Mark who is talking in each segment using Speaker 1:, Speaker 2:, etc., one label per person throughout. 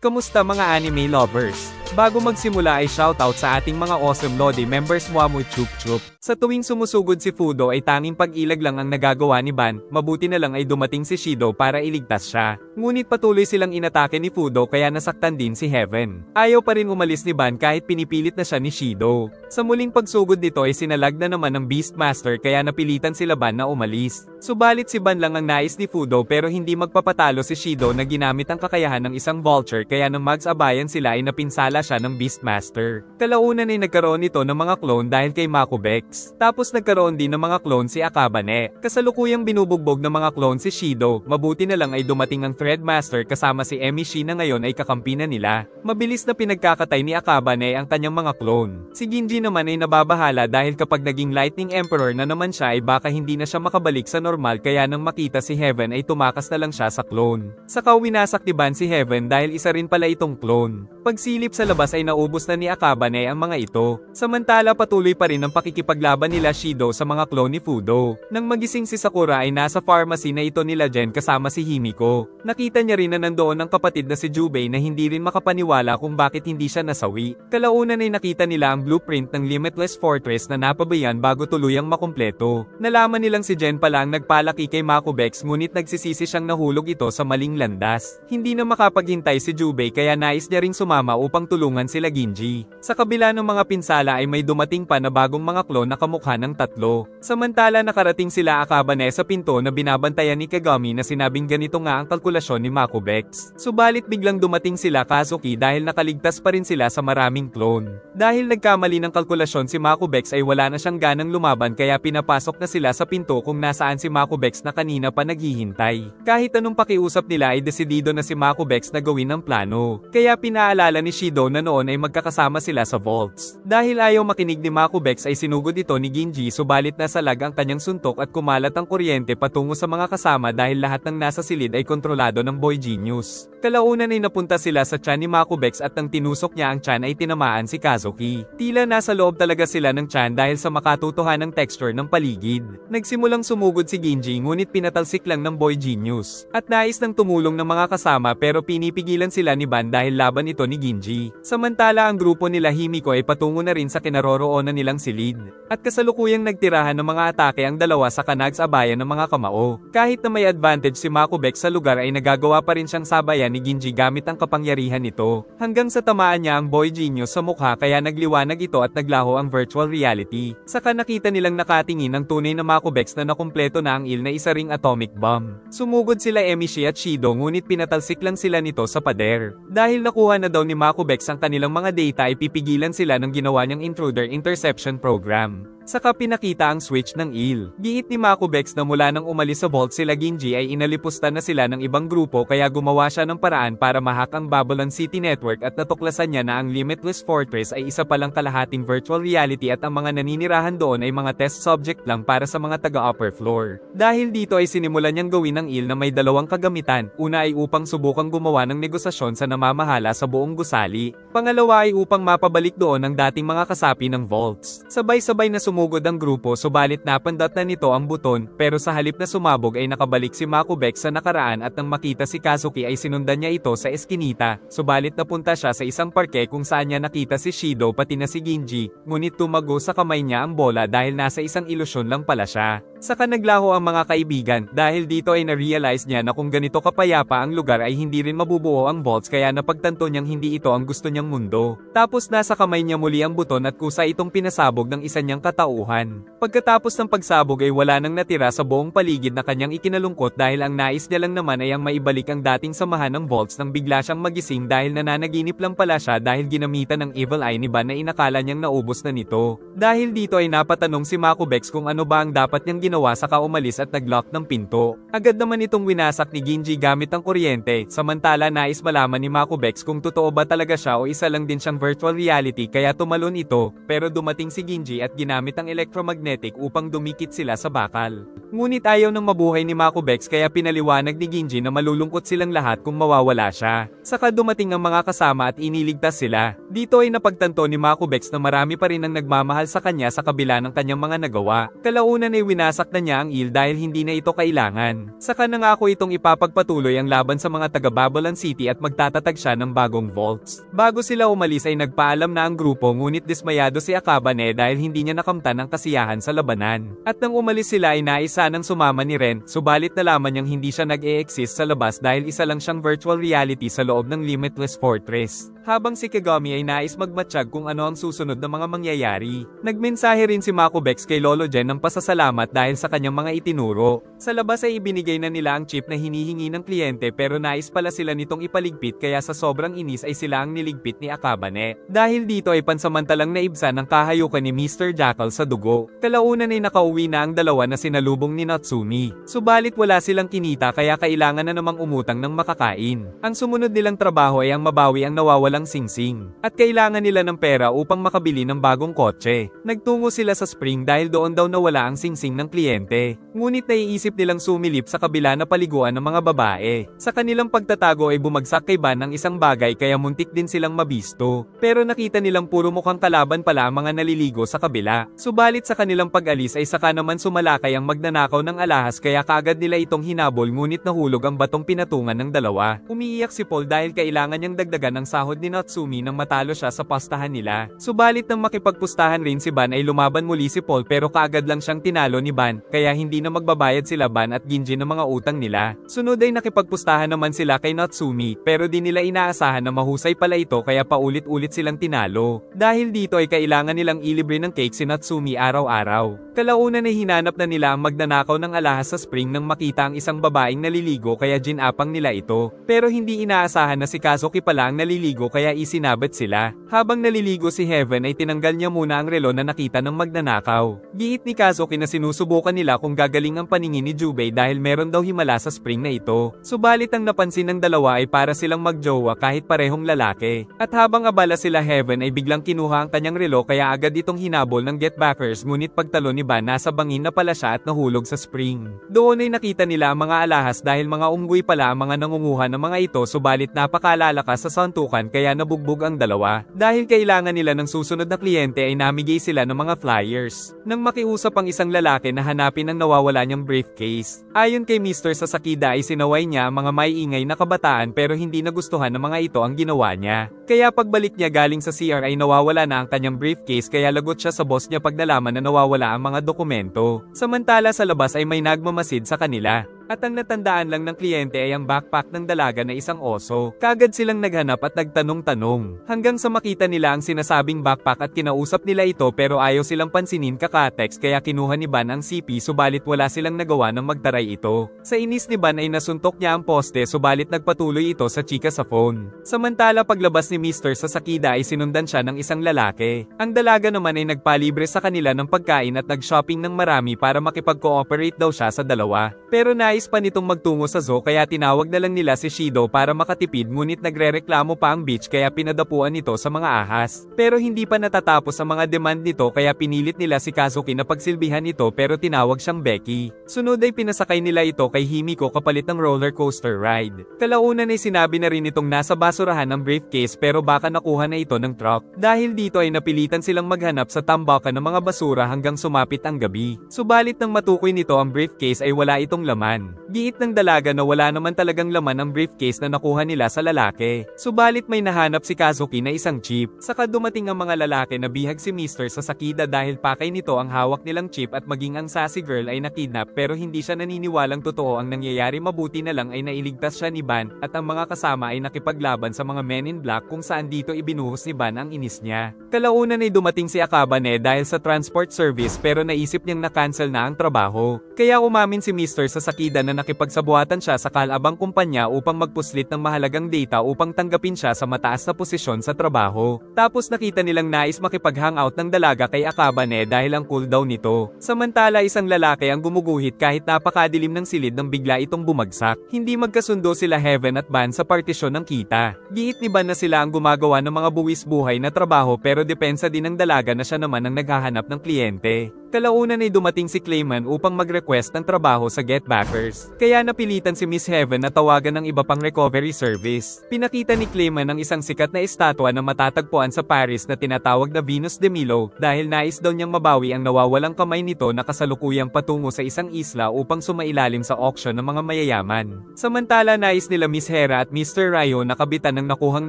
Speaker 1: Kamusta mga anime lovers? Bago magsimula ay shoutout sa ating mga awesome Lodi members Muamu Chup Chup. Sa tuwing sumusugod si Fudo ay tanging pag-ilag lang ang nagagawa ni Ban, mabuti na lang ay dumating si Shido para iligtas siya. Ngunit patuloy silang inatake ni Fudo kaya nasaktan din si Heaven. Ayaw pa rin umalis ni Ban kahit pinipilit na siya ni Shido. Sa muling pagsugod nito ay sinalag na naman ng Beastmaster kaya napilitan sila Ban na umalis. Subalit si Ban lang ang nais ni Fudo pero hindi magpapatalo si Shido na ginamit ang kakayahan ng isang vulture kaya nang magsabayan sila ay napinsala siya ng Beastmaster. Kalaunan ay nagkaroon ito ng mga clone dahil kay Makubex. Tapos nagkaroon din ng mga clone si Akabane. Kasalukuyang binubugbog ng mga clone si Shido, mabuti na lang ay dumating ang Threadmaster kasama si Emishi na ngayon ay kakampi na nila. Mabilis na pinagkakatay ni Akabane ang kanyang mga clone. Si Ginji naman ay nababahala dahil kapag naging Lightning Emperor na naman siya ay baka hindi na siya makabalik sa normal kaya nang makita si Heaven ay tumakas na lang siya sa clone. Saka winasak ni Ban si Heaven dahil isa rin pala itong clone. Pagsilip sa labas ay naubos na ni Akabane ang mga ito. Samantala patuloy pa rin ang pakikipaglaban nila Shido sa mga clone ni Fudo. Nang magising si Sakura ay nasa pharmacy na ito nila Jen kasama si Himiko. Nakita niya rin na nandoon ang kapatid na si Jubei na hindi rin makapaniwala kung bakit hindi siya nasawi. Kalaunan ay nakita nila ang blueprint ng Limitless Fortress na napabayan bago tuluyang makumpleto. Nalaman nilang si Jen pala ang nagpalaki kay Makubex ngunit nagsisisi siyang nahulog ito sa maling landas. Hindi na makapaghintay si Jubei kaya nais niya ring sumama upang tulungan sila Ginji. Sa kabila ng mga pinsala ay may dumating pa na bagong mga clone na kamukha ng tatlo. Samantala nakarating sila Akabane sa pinto na binabantayan ni Kagami na sinabing ganito nga ang kalkulasyon ni Makubex. Subalit biglang dumating sila Kazuki dahil nakaligtas pa rin sila sa maraming clone. Dahil nagkamali ng kalkulasyon si Makubex ay wala na siyang ganang lumaban kaya pinapasok na sila sa pinto kung nasaan si Makubex na kanina pa naghihintay. Kahit anong pakiusap nila ay desidido na si Makubex na gawin ang plano. Kaya pinaalala ni Shido na noon ay magkakasama sila sa vaults. Dahil ayaw makinig ni Makubex ay sinugod ito ni Ginji subalit nasalag ang kanyang suntok at kumalat ang kuryente patungo sa mga kasama dahil lahat ng nasa silid ay kontrolado ng Boy Genius. Kalaunan ay napunta sila sa tiyan ni Makubex at nang tinusok niya ang tiyan ay tinamaan si Kazuki. Tila nasa loob talaga sila ng tiyan dahil sa makatutuhanang texture ng paligid. Nagsimulang sumugod si Ginji ngunit pinatalsik lang ng Boy Genius. At nais nang tumulong ng mga kasama pero pinipigilan sila ni Ban dahil laban ito ni Ginji. Samantala ang grupo nila Himiko ay patungo na rin sa kinaroroonan nilang silid. At kasalukuyang nagtirahan ng mga atake ang dalawa sa kanagsabayan ng mga kamao. Kahit na may advantage si Makubex sa lugar ay nagagawa pa rin siyang sabayan ni Ginji gamit ang kapangyarihan nito. Hanggang sa tamaan niya ang Boy Genius sa mukha kaya nagliwanag ito at naglaho ang virtual reality. Saka nakita nilang nakatingin ang tunay na Makubex na nakumpleto na ang na isa ring atomic bomb. Sumugod sila Emishi at Shido ngunit pinatalsik lang sila nito sa pader. Dahil nakuha na daw ni Makubex ang kanilang mga data ay pipigilan sila ng ginawa niyang intruder interception program. Saka pinakita ang switch ng Giit ni Makubex na mula nang umalis sa vault sila Ginji ay inalipusta na sila ng ibang grupo kaya gumawa siya ng paraan para mahack ang Babylon City Network at natuklasan niya na ang Limitless Fortress ay isa palang kalahating virtual reality at ang mga naninirahan doon ay mga test subject lang para sa mga taga-upper floor. Dahil dito ay sinimulan niyang gawin ng na may dalawang kagamitan, una ay upang subukang gumawa ng negosasyon sa namamahala sa buong gusali, pangalawa ay upang mapabalik doon ang dating mga kasapi ng vaults. Sabay-sabay na sumugod ang grupo subalit napindot na nito ang buton pero sa halip na sumabog ay nakabalik si Makubex sa nakaraan at nang makita si Kazuki ay sinundan niya ito sa eskinita, subalit napunta siya sa isang parke kung saan niya nakita si Shido pati na si Ginji, ngunit tumago sa kamay niya ang bola dahil nasa isang ilusyon lang pala siya. Saka naglaho ang mga kaibigan dahil dito ay na-realize niya na kung ganito kapayapa ang lugar ay hindi rin mabubuo ang vaults kaya napagtanto niyang hindi ito ang gusto niyang mundo. Tapos nasa kamay niya muli ang buton at kusa itong pinasabog ng isa niyang katauhan. Pagkatapos ng pagsabog ay wala nang natira sa buong paligid na kanyang ikinalungkot dahil ang nais niya lang naman ay ang maibalik ang dating samahan ng vaults nang bigla siyang magising dahil nananaginip lang pala siya dahil ginamitan ng evil eye ni Ban na inakala niyang naubos na nito. Dahil dito ay napatanong si Makubex kung ano ba ang dapat niyang ginawa saka umalis at naglock ng pinto. Agad naman itong winasak ni Ginji gamit ang kuryente, samantala nais malaman ni Makubex kung totoo ba talaga siya o isa lang din siyang virtual reality kaya tumalon ito, pero dumating si Ginji at ginamit ang electromagnetic upang dumikit sila sa bakal. Ngunit ayaw nang mabuhay ni Makubex kaya pinaliwanag ni Ginji na malulungkot silang lahat kung mawawala siya. Saka dumating ang mga kasama at iniligtas sila. Dito ay napagtanto ni Makubex na marami pa rin ang nagmamahal sa kanya sa kabila ng kanyang mga nagawa. Kalaunan ay winasak nasaktan niya ang Il dahil hindi na ito kailangan. Saka nangako itong ipapagpatuloy ang laban sa mga taga Babylon City at magtatatag siya ng bagong vaults. Bago sila umalis ay nagpaalam na ang grupo ngunit dismayado si Akabane dahil hindi niya nakamtan ang kasiyahan sa labanan. At nang umalis sila ay nais sanang sumama ni Ren, subalit nalaman niyang hindi siya nag-e-exist sa labas dahil isa lang siyang virtual reality sa loob ng Limitless Fortress. Habang si Kagami ay nais magmatsyag kung ano ang susunod na mga mangyayari. Nagmensahe rin si Makobex kay Lolo Jen ng pasasalamat dahil sa kanyang mga itinuro. Sa labas ay ibinigay na nila ang chip na hinihingi ng kliyente pero nais pala sila nitong ipaligpit kaya sa sobrang inis ay sila ang niligpit ni Akabane. Dahil dito ay pansamantalang naibsan ang kahayukan ni Mr. Jackal sa dugo. Kalaunan ay nakauwi na ang dalawa na sinalubong ni Natsumi. Subalit wala silang kinita kaya kailangan na namang umutang ng makakain. Ang sumunod nilang trabaho ay ang mabawi ang nawawalang singsing. At kailangan nila ng pera upang makabili ng bagong kotse. Nagtungo sila sa spring dahil doon daw nawala ang singsing ng kliyente. Ngunit naiisip nilang sumilip sa kabila na paliguan ng mga babae. Sa kanilang pagtatago ay bumagsak kay Ban ang isang bagay kaya muntik din silang mabisto. Pero nakita nilang puro mukhang kalaban pala ang mga naliligo sa kabila. Subalit sa kanilang pag-alis ay saka naman sumalakay ang magnanakaw ng alahas kaya kaagad nila itong hinabol ngunit nahulog ang batong pinatungan ng dalawa. Umiiyak si Paul dahil kailangan niyang dagdagan ang sahod ni Natsumi nang matalo siya sa pastahan nila. Subalit nang makipagpustahan rin si Ban ay lumaban muli si Paul pero kaagad lang siyang tinalo ni Ban kaya hindi na magbabayad sila Ban at Ginji ng mga utang nila. Sunod ay nakipagpustahan naman sila kay Natsumi pero di nila inaasahan na mahusay pala ito kaya paulit-ulit silang tinalo. Dahil dito ay kailangan nilang ilibre ng cake si Natsumi araw-araw. Kalaunan ay hinanap na nila ang magnanakaw ng alahas sa spring nang makita ang isang babaeng naliligo kaya ginapang nila ito. Pero hindi inaasahan na si Kazuki pala ang naliligo kaya isinabit sila. Habang naliligo si Heaven ay tinanggal niya muna ang relo na nakita ng magnanakaw. Giit ni Kazuki na sinusubukan nila kung gagaling ang paningin ni Jubei dahil meron daw himala sa spring na ito. Subalit ang napansin ng dalawa ay para silang magjowa kahit parehong lalaki. At habang abala sila Heaven ay biglang kinuha ang kanyang relo kaya agad itong hinabol ng Getbackers ngunit pagtalo ni Ban nasa bangin na pala siya at nahulog sa spring. Doon ay nakita nila ang mga alahas dahil mga unggoy pala ang mga nangunguha ng mga ito subalit napakalalakas sa suntukan kaya nabugbog ang dalawa. Dahil kailangan nila ng susunod na kliyente ay namigay sila ng mga flyers. Nang makiusap ang isang lalaki na hanapin ang nawawala niyang briefcase. Ayon kay Mr. Sasakida ay sinaway niya ang mga maiingay na kabataan pero hindi nagustuhan ng mga ito ang ginawa niya. Kaya pagbalik niya galing sa CR ay nawawala na ang kanyang briefcase kaya lagot siya sa boss niya pag nalaman na nawawala ang mga dokumento. Samantala sa labas ay may nagmamasid sa kanila. At ang natandaan lang ng kliyente ay ang backpack ng dalaga na isang oso. Kagad silang naghanap at nagtanong-tanong. Hanggang sa makita nila ang sinasabing backpack at kinausap nila ito pero ayaw silang pansinin kakatext kaya kinuha ni Ban ang CP subalit wala silang nagawa ng magtaray ito. Sa inis ni Ban ay nasuntok niya ang poste subalit nagpatuloy ito sa chika sa phone. Samantala paglabas ni Mr. Sasakida ay sinundan siya ng isang lalaki. Ang dalaga naman ay nagpalibre sa kanila ng pagkain at nag-shopping ng marami para makipag-cooperate daw siya sa dalawa. Pero nais pa nitong magtungo sa zoo kaya tinawag na lang nila si Shido para makatipid ngunit nagrereklamo pa ang beach kaya pinadapuan nito sa mga ahas. Pero hindi pa natatapos ang mga demand nito kaya pinilit nila si Kazuki na pagsilbihan ito pero tinawag siyang Becky. Sunod ay pinasakay nila ito kay Himiko kapalit ng roller coaster ride. Kalaunan ay sinabi na rin itong nasa basurahan ng briefcase pero baka nakuha na ito ng truck. Dahil dito ay napilitan silang maghanap sa tambakan ng mga basura hanggang sumapit ang gabi. Subalit nang matukoy nito ang briefcase ay wala itong laman. Giit ng dalaga na wala naman talagang laman ang briefcase na nakuha nila sa lalaki. Subalit may nahanap si Kazuki na isang chip. Saka dumating ang mga lalaki na bihag si Mr. Sasakida dahil pakay nito ang hawak nilang chip at maging ang sassy girl ay nakidnap pero hindi siya naniniwalang totoo ang nangyayari mabuti na lang ay nailigtas siya ni Ban at ang mga kasama ay nakipaglaban sa mga men in black kung saan dito ibinuhos ni Ban ang inis niya. Kalaunan ay dumating si Akabane dahil sa transport service pero naisip niyang na-cancel na ang trabaho. Kaya umamin si Mr. Sasakida na nakipagsabuatan siya sa kalabang kumpanya upang magpuslit ng mahalagang data upang tanggapin siya sa mataas na posisyon sa trabaho. Tapos nakita nilang nais makipag-hangout ng dalaga kay Akabane dahil ang cooldown nito. Samantala isang lalaki ang gumuguhit kahit napakadilim ng silid nang bigla itong bumagsak. Hindi magkasundo sila Heaven at Ban sa partisyon ng kita. Giit ni Ban na sila ang gumagawa ng mga buwis buhay na trabaho pero depensa din ng dalaga na siya naman ang naghahanap ng kliyente. Kalaunan ay dumating si Clayman upang mag-request ng trabaho sa Get Backers. Kaya napilitan si Miss Heaven na tawagan ng iba pang recovery service. Pinakita ni Clayman ang isang sikat na estatwa na matatagpuan sa Paris na tinatawag na Venus de Milo dahil nais daw niyang mabawi ang nawawalang kamay nito na kasalukuyang patungo sa isang isla upang sumailalim sa auction ng mga mayayaman. Samantala nais nila Miss Hera at Mr. Ryo na kabitan ng nakuhang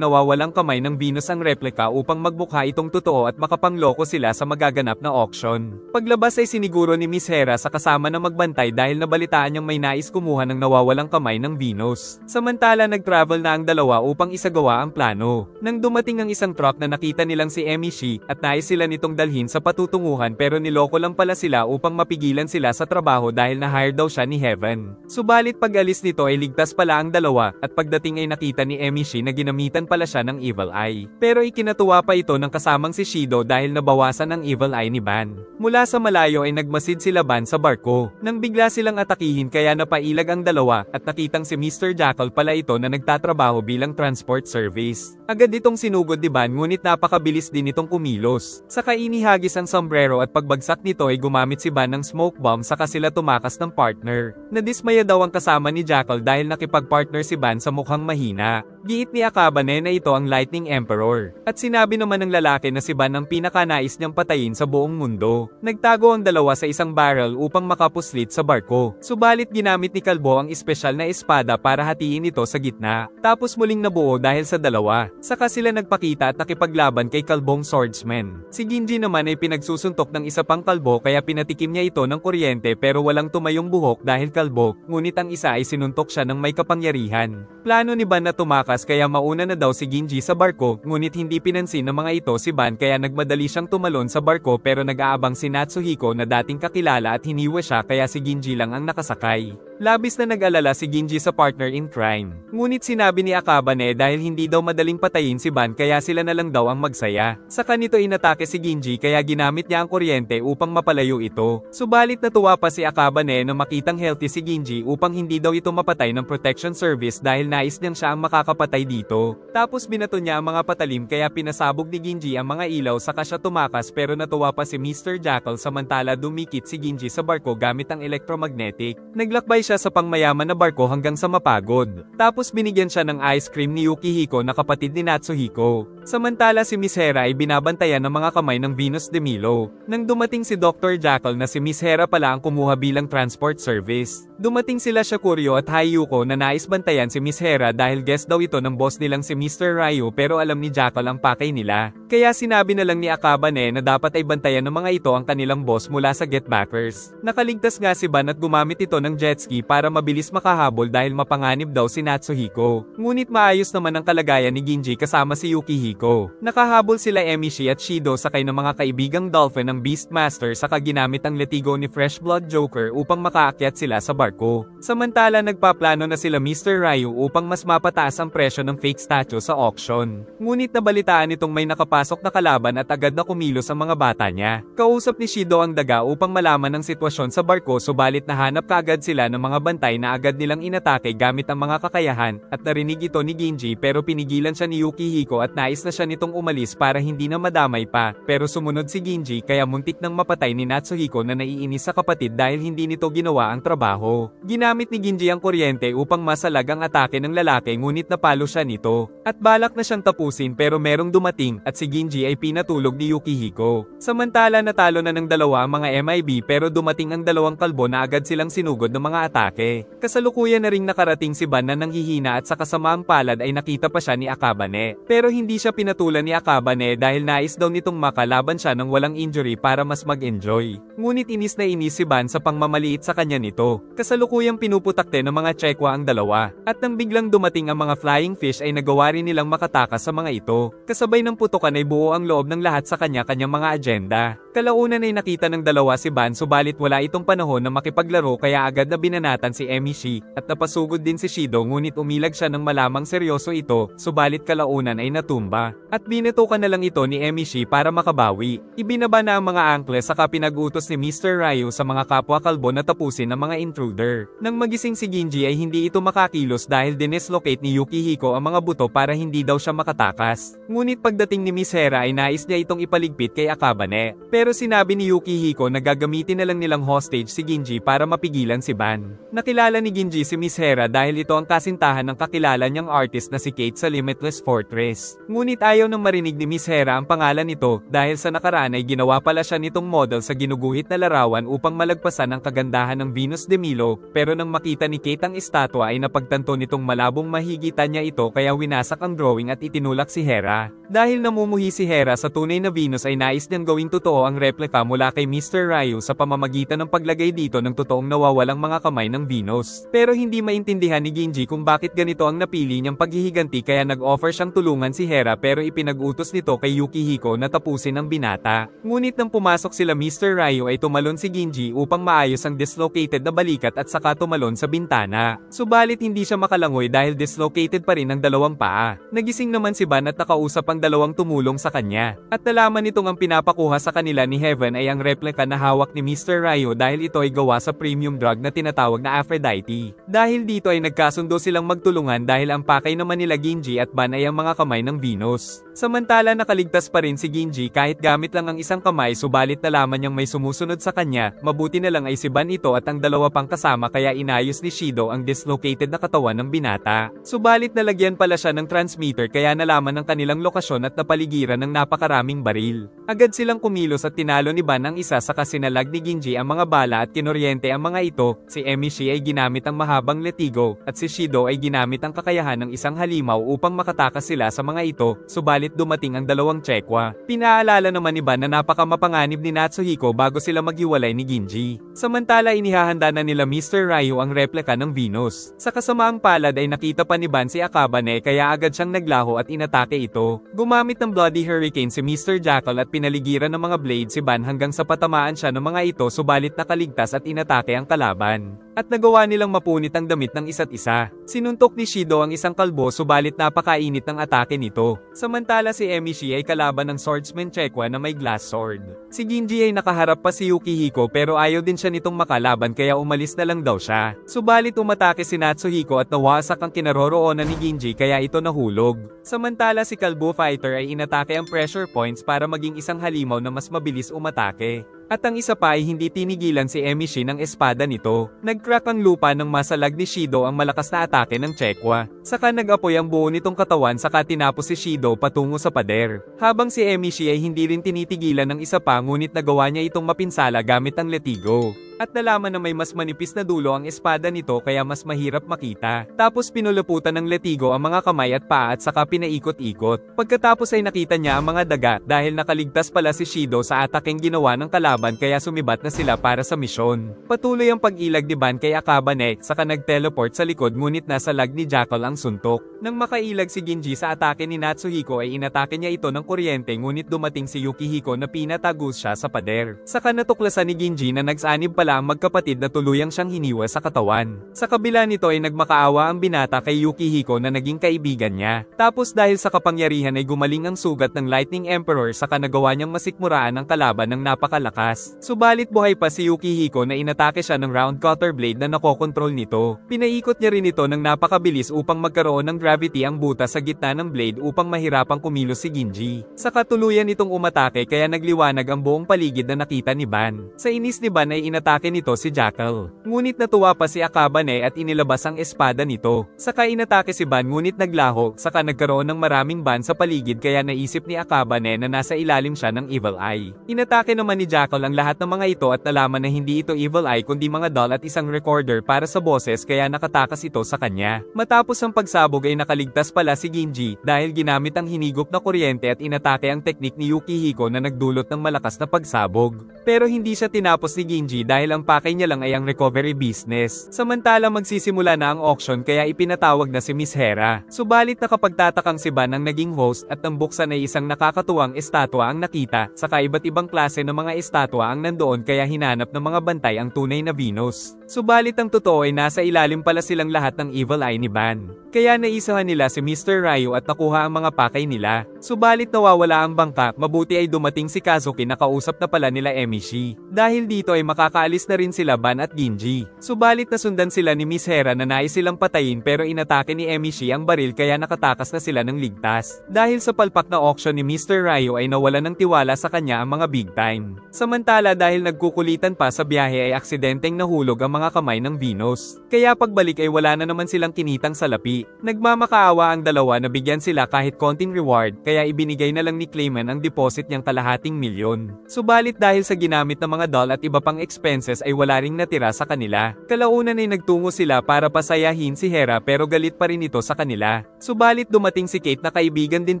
Speaker 1: nawawalang kamay ng Venus ang replika upang magbukha itong totoo at makapangloko sila sa magaganap na auction. Paglabas ay siniguro ni Miss Hera sa kasama na magbantay dahil nabalitaan niyang may nais kumuha ng nawawalang kamay ng Venus. Samantala nag-travel na ang dalawa upang isagawa ang plano. Nang dumating ang isang truck na nakita nilang si Emishi at nais sila nitong dalhin sa patutunguhan pero niloko lang pala sila upang mapigilan sila sa trabaho dahil na-hire daw siya ni Heaven. Subalit pag-alis nito ay ligtas pala ang dalawa at pagdating ay nakita ni Emishi na ginamitan pala siya ng Evil Eye. Pero ikinatuwa pa ito ng kasamang si Shido dahil nabawasan ang Evil Eye ni Ban. Mula sa malayo ay nagmasid sila Ban sa barko. Nang bigla silang atakihin kaya napailag ang dalawa at nakitang si Mr. Jackal pala ito na nagtatrabaho bilang transport service. Agad itong sinugod ni Ban ngunit napakabilis din itong kumilos. Saka inihagis ang sombrero at pagbagsak nito ay gumamit si Ban ng smoke bomb saka sila tumakas ng partner. Nadismaya daw ang kasama ni Jackal dahil nakipag-partner si Ban sa mukhang mahina. Giit ni Akabane na ito ang Lightning Emperor. At sinabi naman ng lalaki na si Ban ang pinakanais niyang patayin sa buong mundo. Nagtago ang dalawa sa isang barrel upang makapuslit sa barko. Subalit ginamit ni Kalbo ang espesyal na espada para hatiin ito sa gitna. Tapos muling nabuo dahil sa dalawa. Saka sila nagpakita at nakipaglaban kay Kalbong swordsman. Si Ginji naman ay pinagsusuntok ng isa pang kalbo kaya pinatikim niya ito ng kuryente pero walang tumayong buhok dahil kalbo, ngunit ang isa ay sinuntok siya ng may kapangyarihan. Plano ni Ban na tumakas kaya mauna na daw si Ginji sa barko, ngunit hindi pinansin ng mga ito si Ban kaya nagmadali siyang tumalon sa barko pero nag-aabang si Natsuhiko na dating kakilala at hiniwa siya kaya si Ginji lang ang nakasakay. Labis na nag-alala si Ginji sa partner in crime. Ngunit sinabi ni Akabane dahil hindi daw madaling patayin si Ban kaya sila na lang daw ang magsaya. Sa kanito inatake si Ginji kaya ginamit niya ang kuryente upang mapalayo ito. Subalit natuwa pa si Akabane na makitang healthy si Ginji upang hindi daw ito mapatay ng protection service dahil nais niyang siya ang makakapatay dito. Tapos binato niya ang mga patalim kaya pinasabog ni Ginji ang mga ilaw saka siya tumakas pero natuwa pa si Mr. Jackal samantala dumikit si Ginji sa barko gamit ang electromagnetic. Naglakbay siya sa pangmayaman na barko hanggang sa mapagod. Tapos binigyan siya ng ice cream ni Yukihiko na kapatid ni Natsuhiko. Samantala si Miss Hera ay binabantayan ng mga kamay ng Venus de Milo. Nang dumating si Dr. Jackal na si Miss Hera pala ang kumuha bilang transport service. Dumating sila Shakuryo at Hayuko na nais bantayan si Miss Hera dahil guest daw ito ng boss nilang si Mr. Ryo pero alam ni Jackal ang pakay nila. Kaya sinabi na lang ni Akabane na dapat ay bantayan ng mga ito ang kanilang boss mula sa Get Backers. Nakaligtas nga si Ban at gumamit ito ng jet ski para mabilis makahabol dahil mapanganib daw si Natsuhiko. Ngunit maayos naman ang kalagayan ni Ginji kasama si Yukihiko. Nakahabol sila Emishi at Shido sakay ng mga kaibigang dolphin ng Beastmaster saka ginamit ang letigo ni Fresh Blood Joker upang makaakyat sila sa barko. Samantala nagpaplano na sila Mr. Ryu upang mas mapataas ang presyo ng fake statue sa auction. Ngunit nabalitaan itong may nakapasok na kalaban at agad na kumilos ang mga bata niya. Kausap ni Shido ang daga upang malaman ang sitwasyon sa barko subalit nahanap kaagad sila ng mga bantay na agad nilang inatake gamit ang mga kakayahan at narinig ito ni Ginji pero pinigilan siya ni Yukihiko at nais na siya nitong umalis para hindi na madamay pa pero sumunod si Ginji kaya muntik nang mapatay ni Natsuhiko na naiinis sa kapatid dahil hindi nito ginawa ang trabaho. Ginamit ni Ginji ang kuryente upang masalag ang atake ng lalaki ngunit napalo siya nito at balak na siyang tapusin pero merong dumating at si Ginji ay pinatulog ni Yukihiko. Samantala natalo na ng dalawa ang mga MIB pero dumating ang dalawang kalbo na agad silang sinugod ng mga atake. Kasalukuyan na ring nakarating si Ban na nanghihina at sa kasamaang palad ay nakita pa siya ni Akabane. Pero hindi siya pinatulan ni Akabane dahil nais daw nitong makalaban siya ng walang injury para mas mag-enjoy. Ngunit inis na inis si Ban sa pangmamaliit sa kanya nito. Kasalukuyang pinuputakte ng mga Chekwa ang dalawa. At nang biglang dumating ang mga flying fish ay nagawa rin nilang makatakas sa mga ito. Kasabay ng putukan ay buo ang loob ng lahat sa kanya-kanyang mga agenda. Kalaunan ay nakita ng dalawa si Ban subalit wala itong panahon na makipaglaro kaya agad na binanatan si Emishi at napasugod din si Shido ngunit umilag siya ng malamang seryoso ito subalit kalaunan ay natumba. At binatukan na lang ito ni Emishi para makabawi. Ibinaba na ang mga angkles saka pinag-utos ni Mr. Ryu sa mga kapwa kalbo na tapusin ang mga intruder. Nang magising si Ginji ay hindi ito makakilos dahil dineslocate ni Yukihiko ang mga buto para hindi daw siya makatakas. Ngunit pagdating ni Miss Hera ay nais niya itong ipaligpit kay Akabane. Pero sinabi ni Yukihiko na gagamitin na lang nilang hostage si Ginji para mapigilan si Ban. Nakilala ni Ginji si Miss Hera dahil ito ang kasintahan ng kakilala niyang artist na si Kate sa Limitless Fortress. Ngunit ayaw nang marinig ni Miss Hera ang pangalan nito dahil sa nakaraan ay ginawa pala siya nitong model sa ginuguhit na larawan upang malagpasan ang kagandahan ng Venus de Milo, pero nang makita ni Kate ang estatwa ay napagtanto nitong malabong mahigitan niya ito kaya winasak ang drawing at itinulak si Hera. Dahil namumuhi si Hera sa tunay na Venus ay nais niyang gawing totoo ang replika mula kay Mr. Ryu sa pamamagitan ng paglagay dito ng totoong nawawalang mga kamay ng Venus. Pero hindi maintindihan ni Ginji kung bakit ganito ang napili niyang paghihiganti kaya nag-offer siyang tulungan si Hera pero ipinag-utos nito kay Yukihiko na tapusin ang binata. Ngunit nang pumasok sila Mr. Ryu ay tumalon si Ginji upang maayos ang dislocated na balikat at saka tumalon sa bintana. Subalit hindi siya makalangoy dahil dislocated pa rin ang dalawang paa. Nagising naman si Ban at nakausap ang dalawang tumulong sa kanya. At nalaman nitong ang pinapakuha sa kanila ni Heaven ay ang replika na hawak ni Mr. Ryu dahil ito ay gawa sa premium drug na tinatawag na Aphrodite. Dahil dito ay nagkasundo silang magtulungan dahil ang pakay naman nila Ginji at Ban ay ang mga kamay ng Venus. Samantala nakaligtas pa rin si Ginji kahit gamit lang ang isang kamay subalit nalaman niyang may sumusunod sa kanya, mabuti na lang ay si Ban ito at ang dalawa pang kasama kaya inayos ni Shido ang dislocated na katawan ng binata. Subalit nalagyan pala siya ng transmitter kaya nalaman ng kanilang lokasyon at napaligiran ng napakaraming baril. Agad silang kumilos at tinalo ni Ban ang isa sa kasinalag ni Ginji ang mga bala at kinoryente ang mga ito. Si Emishi ay ginamit ang mahabang letigo at si Shido ay ginamit ang kakayahan ng isang halimaw upang makatakas sila sa mga ito, subalit dumating ang dalawang Chekwa. Pinaalala naman ni Ban na napakamapanganib ni Natsuhiko bago sila maghiwalay ni Ginji. Samantala inihahanda na nila Mr. Ryu ang replika ng Venus. Sa kasamaang palad ay nakita pa ni Ban si Akabane kaya agad siyang naglaho at inatake ito. Gumamit ng Bloody Hurricane si Mr. Jackal at pinaligiran ng mga blade si Ban hanggang sa patamaan siya ng mga ito subalit nakaligtas at inatake ang kalaban. At nagawa nilang mapunit ang damit ng isa't isa. Sinuntok ni Shido ang isang kalbo subalit napakainit ng atake nito. Samantala si Emishi ay kalaban ng swordsman Chekwa na may glass sword. Si Ginji ay nakaharap pa si Yukihiko pero ayaw din siya nitong makalaban kaya umalis na lang daw siya. Subalit umatake si Natsuhiko at nawasak ang kinaroroonan ni Ginji kaya ito nahulog. Samantala si Kalbo Fighter ay inatake ang pressure points para maging isang halimaw na mas mabilis umatake. At ang isa pa ay hindi tinigilan si Emishi ng espada nito. Nag-crack ang lupa ng masalag ni Shido ang malakas na atake ng Chekwa. Saka nag-apoy ang buo nitong katawan saka tinapos si Shido patungo sa pader. Habang si Emishi ay hindi rin tinitigilan ng isa pa ngunit nagawa niya itong mapinsala gamit ang letigo. At nalaman na may mas manipis na dulo ang espada nito kaya mas mahirap makita. Tapos pinuluputan ng letigo ang mga kamay at paa at saka pinaikot-ikot. Pagkatapos ay nakita niya ang mga daga dahil nakaligtas pala si Shido sa atakeng ginawa ng kalaban kaya sumibat na sila para sa misyon. Patuloy ang pag-ilag ni Ban kay Akabane saka nag-teleport sa likod ngunit nasa lag ni Jackal ang suntok. Nang makailag si Ginji sa atake ni Natsuhiko ay inatake niya ito ng kuryente ngunit dumating si Yukihiko na pinatagos siya sa pader. Saka natuklasan ni Ginji na nagsanib pala ang magkapatid na tuluyang siyang hiniwa sa katawan. Sa kabila nito ay nagmakaawa ang binata kay Yukihiko na naging kaibigan niya. Tapos dahil sa kapangyarihan ay gumaling ang sugat ng Lightning Emperor saka nagawa niyang masikmuraan ang kalaban ng napakalakas. Subalit buhay pa si Yukihiko na inatake siya ng round cutter blade na nakokontrol nito. Pinaikot niya rin ito ng napakabilis upang magkaroon ng gravity ang butas sa gitna ng blade upang mahirapang kumilos si Ginji. Sa katuluyan itong umatake kaya nagliwanag ang buong paligid na nakita ni Ban. Sa inis ni Ban ay inatake nito si Jackal. Ngunit natuwa pa si Akabane at inilabas ang espada nito. Saka inatake si Ban ngunit naglaho saka nagkaroon ng maraming ban sa paligid kaya naisip ni Akabane na nasa ilalim siya ng Evil Eye. Inatake naman ni Jackal ang lahat ng mga ito at nalaman na hindi ito Evil Eye kundi mga doll at isang recorder para sa boses kaya nakatakas ito sa kanya. Matapos ang pagsabog ay nakaligtas pala si Ginji dahil ginamit ang hinigop na kuryente at inatake ang teknik ni Yukihiko na nagdulot ng malakas na pagsabog. Pero hindi siya tinapos ni Ginji dahil ang pakay niya lang ay ang recovery business. Samantala magsisimula na ang auction kaya ipinatawag na si Miss Hera. Subalit nakapagtatakang si Ban ang naging host at ang buksan ay isang nakakatuwang estatwa ang nakita, saka iba't ibang klase ng mga estatwa ang nandoon kaya hinanap ng mga bantay ang tunay na Venus. Subalit ang totoo ay nasa ilalim pala silang lahat ng evil eye ni Ban. Kaya naisahan nila si Mr. Ryu at nakuha ang mga pakay nila. Subalit nawawala ang bangka, mabuti ay dumating si Kazuki na kausap na pala nila Emishi. Dahil dito ay makakaalis na rin sila Ban at Ginji. Subalit nasundan sila ni Miss Hera na nais silang patayin pero inatake ni Emishi ang baril kaya nakatakas na sila ng ligtas. Dahil sa palpak na auction ni Mr. Ryu ay nawalan ng tiwala sa kanya ang mga big time. Samantala dahil nagkukulitan pa sa biyahe ay aksidenteng nahulog ang mga kamay ng Venus. Kaya pagbalik ay wala na naman silang kinitang salapi. Nagmamakaawa ang dalawa na bigyan sila kahit konting reward kaya ibinigay na lang ni Clayman ang deposit niyang ₱200,000. Subalit dahil sa ginamit ng mga doll at iba pang expenses ay wala ring natira sa kanila. Kalaunan ay nagtungo sila para pasayahin si Hera pero galit pa rin ito sa kanila. Subalit dumating si Kate na kaibigan din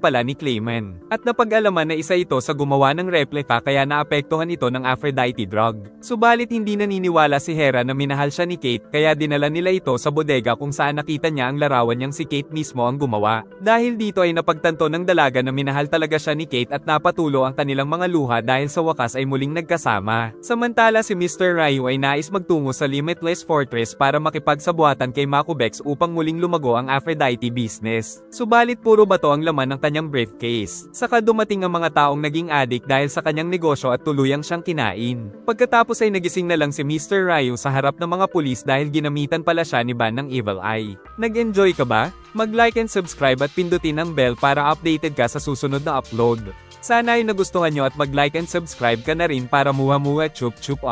Speaker 1: pala ni Clayman. At napag-alaman na isa ito sa gumawa ng replika kaya naapektuhan ito ng Aphrodite drug. Subalit hindi naniniwala si Hera na minahal siya ni Kate kaya dinala nila ito sa bodega kung saan nakita niya ang larawan niyang si Kate mismo ang gumawa. Dahil dito ay napagtanto ng dalaga na minahal talaga siya ni Kate at napatulo ang kanilang mga luha dahil sa wakas ay muling nagkasama. Samantala si Mr. Ryu ay nais magtungo sa Limitless Fortress para makipagsabuatan kay Makubex upang muling lumago ang Aphrodite business. Subalit puro bato ang laman ng kanyang briefcase. Saka dumating ang mga taong naging addict dahil sa kanyang negosyo at tuluyang siyang kinain. Pagkatapos ay nagising na lang si Mr. Ryu sa harap ng mga pulis dahil ginamitan pala siya ni Ban ng Evil Eye. Nag-enjoy ka ba? Mag-like and subscribe at pindutin ang bell para updated ka sa susunod na upload. Sana ay nagustuhan nyo at mag-like and subscribe ka na rin para muha-muha chup chup.